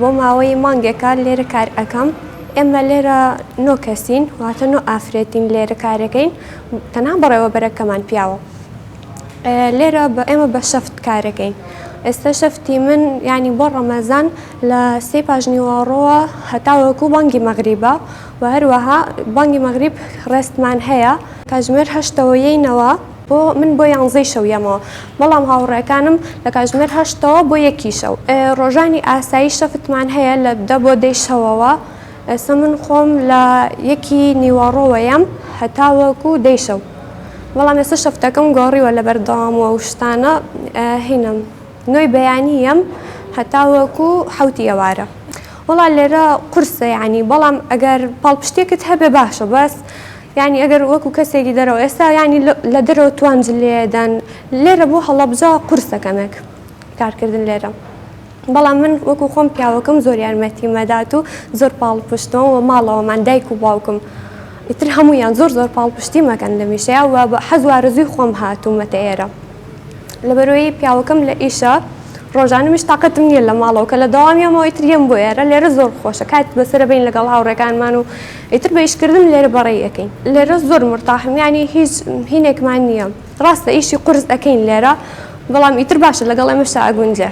بۆ ماوەی مانگێکە لێرە کار ئەەکەم. ئێمە لێرە نۆ کەسین واتە نۆ ئافرێتین لێرە کارەکەین تەنها بەڕێوەبەرەکەمان پیاوە. لێرە ئێمە بە شەفت کارەکەین. ئێستا شەفتی من ینی بۆ ڕەمەزان لە 3 پاژنیوەڕۆوە هەتاوەکو بانگی مەغریبە و هەروەها بانگی مەغریب ڕێستمان هەیە کاتژمێر 8ەوەیەینەوە من بۆ 11 شەویەمەوە، بەڵام هاوڕێکانم لە کاتژمێر 8ەوە بۆ 1 شەو. ڕۆژانی ئاسایی شەفتمان هەیە لە 10 بۆ 10 شەوەوە. ئێستا من خۆم لە 1 نیوەڕۆوەیەم هەتاوەکو 10 شەو، بەڵام ئێستا شەفتەکەم گۆڕیوە لە بەردەوامەوە و شتانە هینم نۆی بەیانیم هەتاوەکو 7 ئێوارە. وەڵا لێرە قورسە ینی، بەڵام ئەگەر پاڵپشتێکت هەبێ باشە، بەس ینی ئەگەر وەکو کەسێکی دەرەوە ئێستا ینی لە دەرەوە توانج لێدەن لێرە بۆ هەڵەبجا قورسەکەمێک کارکردن لێرە. بەڵام من وەکو خۆم پیاوەکەم زۆر یارمەتی مەدات و زۆر پاڵپشتەوە و ماڵەوەمان دایک و باوکم ئیتر هەمویان زۆر پاڵپشتی مەکەن لەمیشەیە و حەزوارزوی خۆم هاتوومەتە ئێرە. لەبەرەوەی پیاوەکەم لە ئیشە ڕۆژانمیش تااقەتم نییە لە ماڵەوە کە لە داوامیەمەوە ئیتر یم بۆ ئێرە لێرە زۆر خۆشە کات بەسرە بین لەگەڵ هاوڕێکانمان و ئیتر بە ئیشکردن لێرە بەڕێی ئەەکەین. لێرە زۆر مرتاحم ینی هیچ هینێکمان نییە. ڕاستە ئیشی قورس ئەەکەین لێرە، بەڵام ئیتر باشە لەگەڵ ئێمەشتا ئەگونجێ.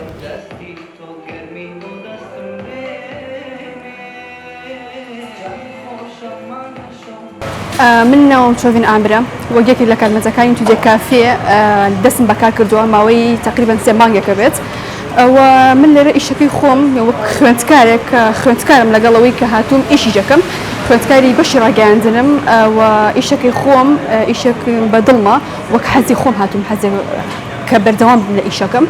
من ناوم چۆڤین ئامرە وەگێکی لە کارمەزەکانی تو کافێ دەستم بەکار کردووە ماوەی تقریبان 3 مانگێکە بێت. من لێرە ئیشەکەی خۆم وەک خوێندکارم لەگەڵەوەی کە هاتووم ئیشی جەکەم، خوێندکاری بەشی ڕاگەیاندنم و ئیشەکەی خۆم ئیشێک بە دڵمە وەک حەزی خۆم هاتووم حەزی کە بەردەوام لە ئیشەکەم.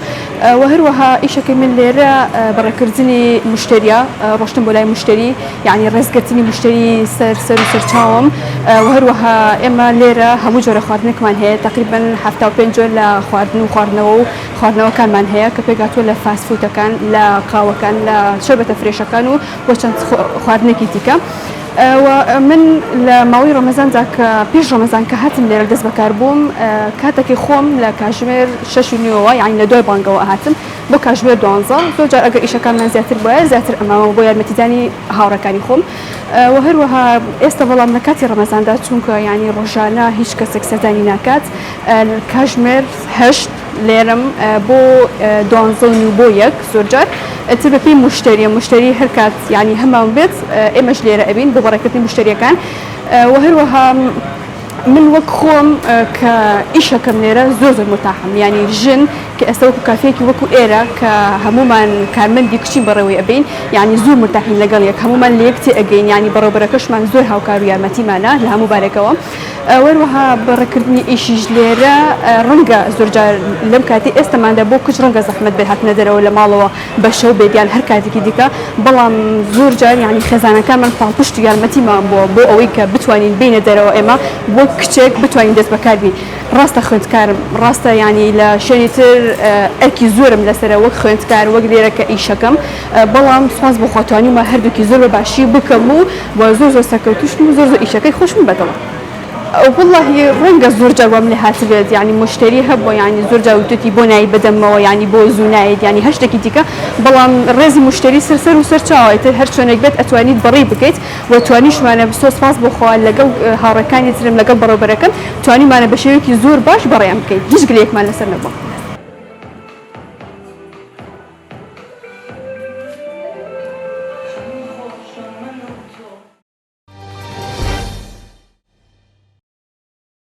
و هەروەها ئیشەکەی من لێرە بەڕێکردنی مشتریە، ڕۆشتن بۆ لای مشتری، یعنی ڕێزگرتنی مشتری سەر و سەرچاوم. و هەروەها ئێمە لێرە هەموو جۆرە خواردنێکمان هەیە، تقریبا 75 جۆر لە خواردن و خواردنەوە و خواردنەوەکانمان هەیە کە پێگاتوە لە فاستفودەکان، لە قاوەکان، لە شەربەتە فرێشەکان و بۆ چەند خواردنێکی دیکە. من لە ماوەی ڕەمەزاندا کە پێش ڕەمەزان کە هاتم لێرە دەست بەکار بووم، کاتێکی خۆم لە کاتژمێر 6:30 یعنی لە 2 بانگەوە هاتم بۆ کاتژمێر 12. زۆر جار ئەگەر ئیشەکانمان زیاتر بووە زیاتر ئەماوە بۆ یارمەتیدانی هاوڕەکانی خۆم. و هەروەها ئێستا بەڵام لە کاتی ڕەمەزاندا چونکە ینی ڕۆژانە هیچ کەسێک سەردانی ناکات، کاتژمێر 8 لێرم بۆ 12 بۆ 1 زۆر جار ئەتر بەپێی مشتری هەر کات ینی هەمان بێت ئێمەش لێرە ئەبین بۆ بەڕێکردنی مشتریەکان. و هەروەها من وەک خۆم کە ئیشەکەم لێرە زۆر مرتاحم، ینی ژن کە ئێستا وەکو کافێکی وەکو ئێرە کە هەمومان کارمەندی کچین بەڕێوەی ئەبین، ینی زۆر مرتاحین لەگەڵ یەک، هەمومان لە یەکتێ ئەگەین، ینی بەڕێوەبەرەکەشمان زۆر هاوکار و یارمەتیمانە لە هەموو بارێکەوە. وەروەها بەڕێکردنی ئیشیش لێرە ڕەنگە زۆر جار لەم کاتی ئێستاماندا بۆ کچ ڕەنگە زەحمەت بێت هاتنە دەرەوە لە ماڵەوە بە شەو بێت یان هەر کاتێکی دیکە، بەڵام زۆر جار ینی خێزانەکانمان پاڵپشت و یارمەتیمان بۆ ئەوەی کە بتوانین بینە دەرەوە ئێمە بۆ کچێک بتوانین دەست بەکار بین. ڕاستە خوێندکارم، ڕاستە ینی لە شوێنی تر ئەرکی زۆرم لەسەرە وەک خوێندکار وەک لێرە کە ئیشەکەم، بەڵام سوپاس بۆ خۆتوانیمە هەردووکی زۆر بە باشی بکەم و زۆر سەرکەوتوشم و زۆر ئیشەکەی خۆشم بەدڵە. والله ڕەنگە زۆر جار وام لێ هاتبێت، ینی مشتری هەبووە ینی زۆر جار وتوتی بۆ نایی بدەمەوە، ینی بۆ زوو نایێت، ینی هەر شتێکی دیکە، بەڵام ڕێزی مشتری سەر و سەرچاوێتتر هەر شوێنێک بێت ئەتوانیت بەڕێ بکەیت و توانیشمانە سپاس بۆخوا لەگەڵ هاوڕەکانی ترم لەگەڵ بەڕێوەبەرەکەم توانیمانە بە شێوەیەکی زۆر باش بەڕێیان بکەیت، هیچ گلەیەکمان لەسەر نەبووە.